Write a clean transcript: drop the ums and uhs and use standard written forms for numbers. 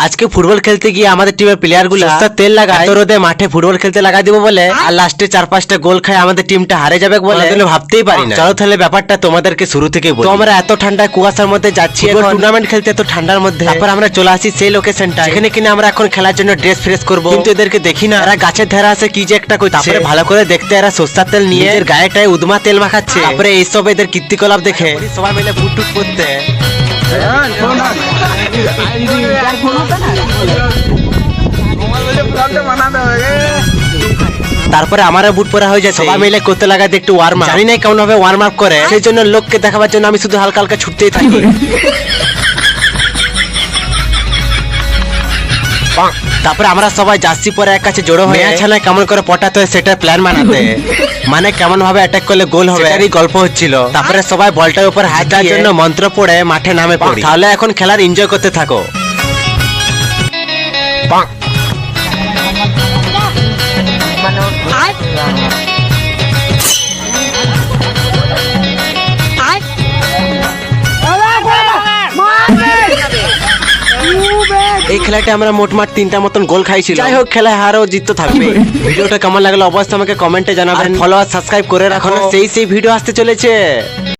আজকে ফুটবল খেলতে গিয়ে আমাদের টিমের প্লেয়ার গুলো তেল লাগায় এত রোদে মাঠে ফুটবল খেলতে লাগা দিব বলে আর লাস্টে 4-5টা গোল খায় আমাদের টিমটা হারে যাবে বলে ভাবতেই পারি না। চলো তাহলে ব্যাপারটা তোমাদেরকে শুরু থেকে বলি। তো আমরা এত ঠান্ডায় কুয়াশার মধ্যে যাচ্ছি টুর্নামেন্ট খেলতে এত ঠান্ডার মধ্যে, তারপর আমরা চলে আসি সেই লোকেশনটা এখানে কিনা আমরা এখন খেলার জন্য ড্রেস ফ্রেশ করবো, কিন্তু এদেরকে দেখি না এরা গাছের ধারে আছে কি যে একটা করছে। তারপরে ভালো করে দেখতে এরা সস্তার তেল নিয়ে এর গায়েটায় উদমা তেল মাখাচ্ছে। তারপরে এইসব এদের কীর্তিকলাপ দেখে সবাই মিলে ফুট টুট করতে তারপরে আমার বুট পরা হয়ে যায়, সবাই মিলে করতে লাগাতে একটু ওয়ার্ম আপ। জানি না কেমন ভাবে ওয়ার্ম আপ করে, সেই জন্য লোককে দেখাবার জন্য আমি শুধু হালকা হালকা ছুটতেই থাকি। তারপরে আমরা সবাই জার্সি পরে এক কাছে জড়ো হয়ে ছানায় কেমন করে পটাতে হয় সেটার প্ল্যান বানাতে, মানে কেমন ভাবে অ্যাটাক করলে গোল হবে সেটারই গল্প হচ্ছিল। তারপরে সবাই বলটার উপর হাত দেওয়ার জন্য মন্ত্র পড়ে মাঠে নামে পড়ি। তাহলে এখন খেলার এনজয় করতে থাকো। এই খেলাটা আমরা মোটমাট 3টা মতন গোল খাইছিল। যাই হোক খেলায় হারও জিততে থাকবে। ভিডিওটা কেমন লাগলো অবশ্যই আমাকে কমেন্টে জানাবেন। ফলো আর সাবস্ক্রাইব করে রাখুন, সেই ভিডিও আসতে চলেছে।